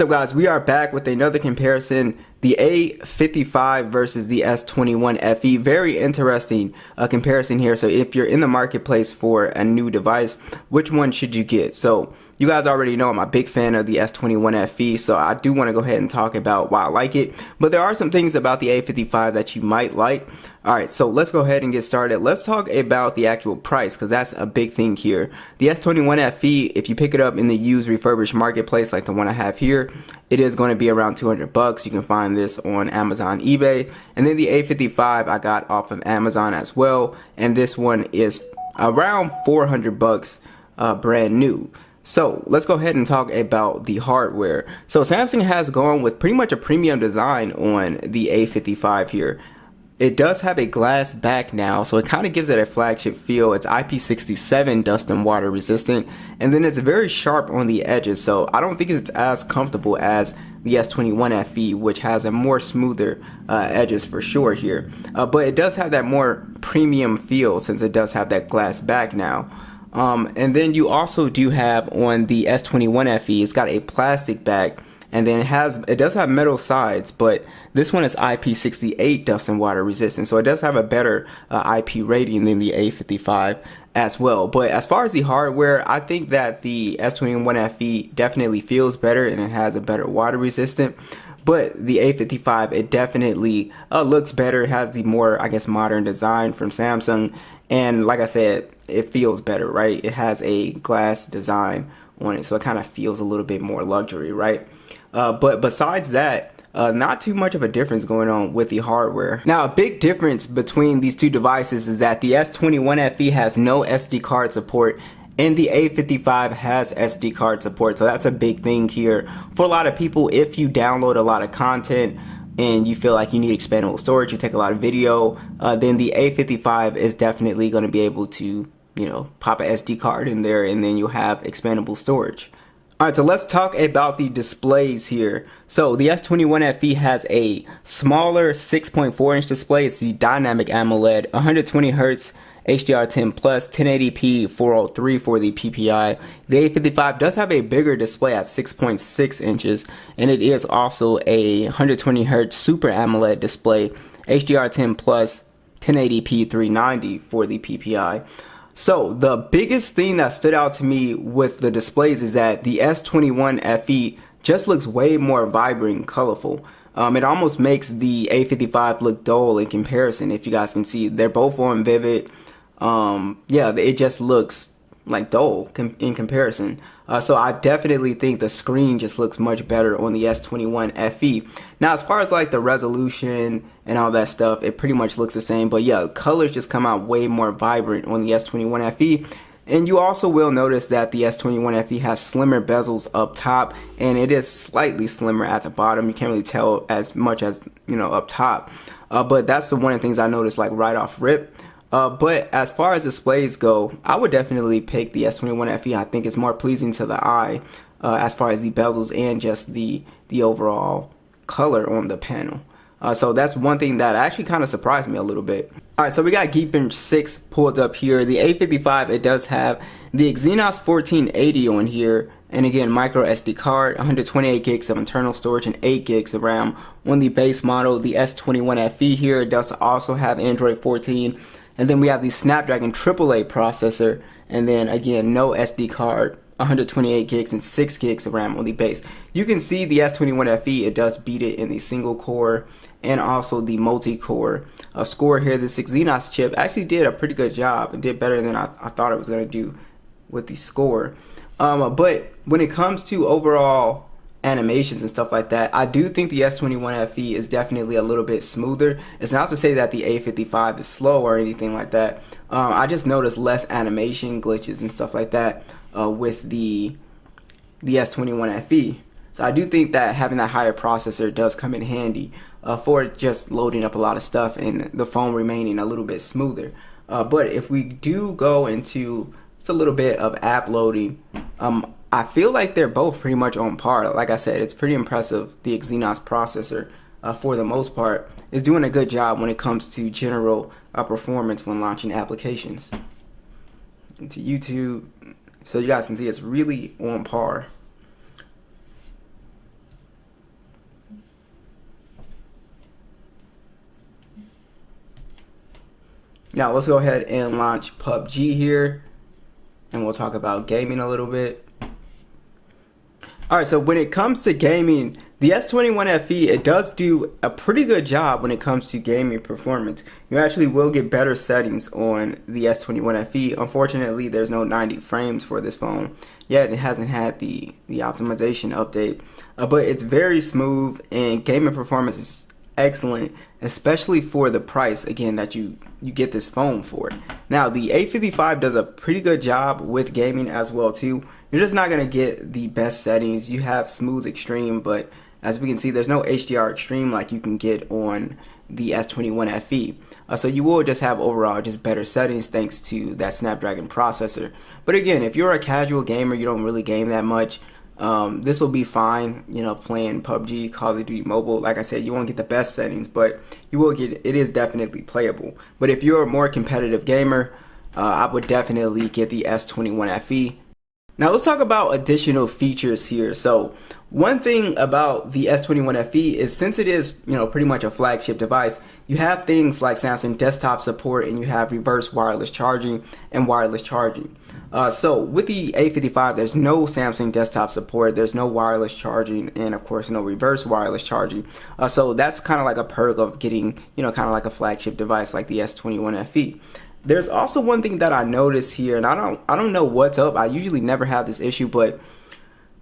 So guys, we are back with another comparison, the A55 versus the S21 FE. Very interesting comparison here. So if you're in the marketplace for a new device, which one should you get? So you guys already know I'm a big fan of the S21 FE, so I do want to go ahead and talk about why I like it. But there are some things about the A55 that you might like. Alright, so let's go ahead and get started. Let's talk about the actual price, because that's a big thing here. The S21 FE, if you pick it up in the used refurbished marketplace like the one I have here, it is going to be around 200 bucks. You can find this on Amazon, eBay. And then the A55 I got off of Amazon as well, and this one is around 400 bucks brand new. So let's go ahead and talk about the hardware. So Samsung has gone with pretty much a premium design on the A55 here. It does have a glass back now, so it kind of gives it a flagship feel. It's IP67 dust and water resistant, and then it's very sharp on the edges, so I don't think it's as comfortable as the S21 FE, which has a more smoother edges for sure here. But it does have that more premium feel since it does have that glass back now. And then you also do have on the S21 FE, it's got a plastic back. And then it does have metal sides, but this one is IP68 dust and water resistant, so it does have a better IP rating than the A55 as well. But as far as the hardware, I think that the S21 FE definitely feels better and it has a better water resistant. But the A55, it definitely looks better. It has the more, I guess, modern design from Samsung, and like I said, it feels better, right? It has a glass design on it, so it kind of feels a little bit more luxury, right? But besides that, not too much of a difference going on with the hardware. Now, a big difference between these two devices is that the S21 FE has no SD card support and the A55 has SD card support. So that's a big thing here for a lot of people. If you download a lot of content and you feel like you need expandable storage, you take a lot of video, then the A55 is definitely going to be able to, pop an SD card in there, and then you'll have expandable storage. Alright, so let's talk about the displays here. So the S21 FE has a smaller 6.4 inch display. It's the dynamic AMOLED, 120 Hz HDR10 plus, 1080p 403 for the PPI. The A55 does have a bigger display at 6.6 inches, and it is also a 120 Hz Super AMOLED display, HDR10 plus, 1080p 390 for the PPI. So the biggest thing that stood out to me with the displays is that the S21 FE just looks way more vibrant and colorful. It almost makes the A55 look dull in comparison. If you guys can see, they're both on Vivid. Yeah, it just looks like dull in comparison. So I definitely think the screen just looks much better on the S21 FE. Now, as far as like the resolution and all that stuff, it pretty much looks the same. But yeah, colors just come out way more vibrant on the S21 FE. And you also will notice that the S21 FE has slimmer bezels up top, and it is slightly slimmer at the bottom. You can't really tell as much as, up top. But that's one of the things I noticed like right off rip. But as far as displays go, I would definitely pick the S21 FE. I think it's more pleasing to the eye as far as the bezels and just the overall color on the panel. So that's one thing that actually kind of surprised me a little bit. Alright, so we got Geekbench 6 pulled up here. The A55, it does have the Exynos 1480 on here. And again, micro SD card, 128 gigs of internal storage and 8 gigs of RAM on the base model. The S21 FE here does also have Android 14. And then we have the Snapdragon AAA processor, and then again, no SD card, 128 gigs and 6 gigs of RAM on the base. You can see the S21 FE, it does beat it in the single core and also the multi-core score here. This Exynos chip actually did a pretty good job. It did better than I thought it was going to do with the score. But when it comes to overall animations and stuff like that, I do think the S21 FE is definitely a little bit smoother. It's not to say that the A55 is slow or anything like that. I just noticed less animation glitches and stuff like that with the S21 FE. So I do think that having that higher processor does come in handy for just loading up a lot of stuff and the phone remaining a little bit smoother. But if we do go into just a little bit of app loading, I feel like they're both pretty much on par. Like I said, it's pretty impressive. The Exynos processor, for the most part, is doing a good job when it comes to general performance when launching applications. Into YouTube, so you guys can see it's really on par. Now let's go ahead and launch PUBG here, and we'll talk about gaming a little bit. Alright, so when it comes to gaming, the S21 FE, it does do a pretty good job when it comes to gaming performance. You actually will get better settings on the S21 FE. Unfortunately, there's no 90 frames for this phone yet. It hasn't had the optimization update, but it's very smooth, and gaming performance is excellent, especially for the price, again, that you get this phone for. Now, the A55 does a pretty good job with gaming as well too. You're just not going to get the best settings. You have smooth extreme, but as we can see, there's no HDR extreme like you can get on the S21 FE. So you will just have overall just better settings thanks to that Snapdragon processor. But again, if you're a casual gamer, you don't really game that much, this will be fine, you know, playing PUBG, Call of Duty Mobile. Like I said, you won't get the best settings, but you will get, it is definitely playable. But if you're a more competitive gamer, I would definitely get the S21 FE. Now let's talk about additional features here. So one thing about the S21 FE is, since it is, you know, pretty much a flagship device, you have things like Samsung desktop support, and you have reverse wireless charging and wireless charging. So with the A55, there's no Samsung desktop support, there's no wireless charging, and of course no reverse wireless charging. So that's kind of like a perk of getting, you know, kind of like a flagship device like the S21 FE. There's also one thing that I noticed here, and I don't know what's up. I usually never have this issue, but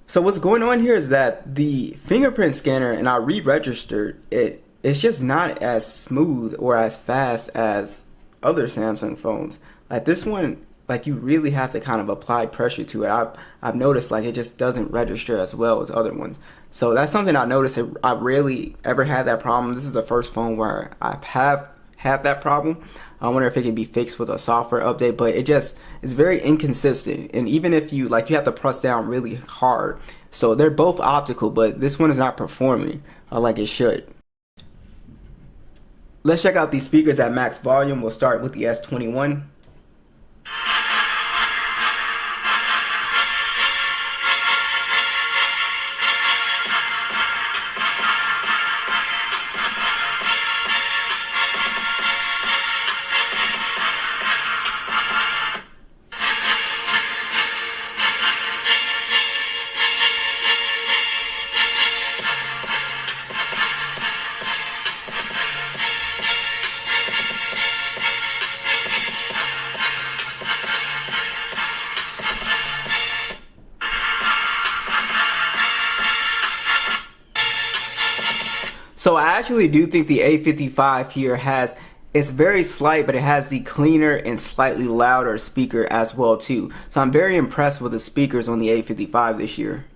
so what's going on here is that the fingerprint scanner, and I re-registered it, it's just not as smooth or as fast as other Samsung phones. Like this one, like you really have to kind of apply pressure to it. I've noticed like it just doesn't register as well as other ones. So that's something I noticed. I rarely ever had that problem. This is the first phone where I have had that problem. I wonder if it can be fixed with a software update, but it's very inconsistent. And even if you have to press down really hard. So they're both optical, but this one is not performing like it should. Let's check out these speakers at max volume. We'll start with the S21. So I actually do think the A55 here it's very slight, but it has the cleaner and slightly louder speaker as well too. So I'm very impressed with the speakers on the A55 this year.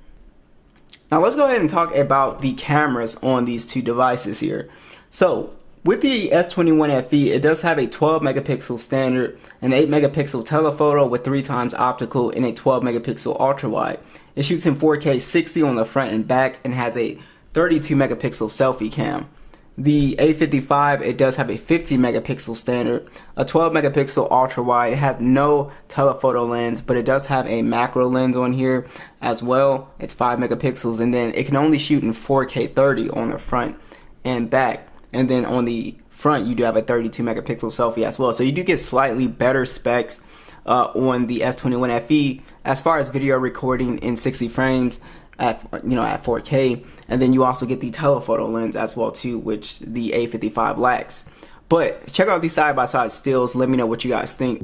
Now let's go ahead and talk about the cameras on these two devices here. So with the S21 FE, it does have a 12 megapixel standard, an 8 megapixel telephoto with 3x optical, and a 12 megapixel ultra wide. It shoots in 4K 60 on the front and back, and has a 32 megapixel selfie cam. The A55, it does have a 50 megapixel standard, a 12 megapixel ultra wide. It has no telephoto lens, but it does have a macro lens on here as well. It's 5 megapixels, and then it can only shoot in 4K 30 on the front and back. And then on the front, you do have a 32 megapixel selfie as well. So you do get slightly better specs on the S21 FE as far as video recording in 60 frames at 4K, and then you also get the telephoto lens as well too, which the A55 lacks. But check out these side-by-side stills. Let me know what you guys think.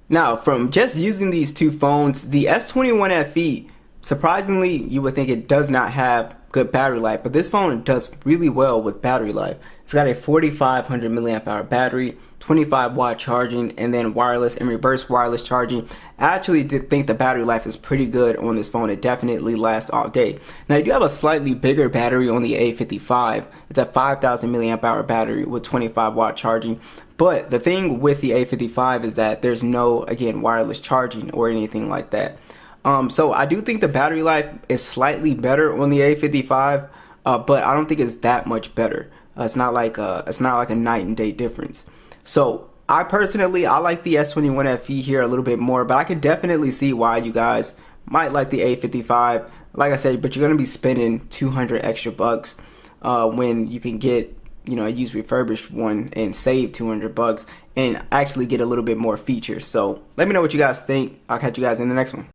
Now, from just using these two phones, the S21 FE, surprisingly, you would think it does not have good battery life, but this phone does really well with battery life. It's got a 4500 milliamp hour battery, 25-watt charging, and then wireless and reverse wireless charging. I actually did think the battery life is pretty good on this phone. It definitely lasts all day. Now, you do have a slightly bigger battery on the A55. It's a 5000 milliamp hour battery with 25-watt charging. But the thing with the A55 is that there's no, again, wireless charging or anything like that. So I do think the battery life is slightly better on the A55, but I don't think it's that much better. It's not like a night and day difference. So I personally, I like the S21 FE here a little bit more, but I could definitely see why you guys might like the A55. Like I said, but you're gonna be spending 200 extra bucks when you can get, you know, a used refurbished one and save 200 bucks and actually get a little bit more features. So let me know what you guys think. I'll catch you guys in the next one.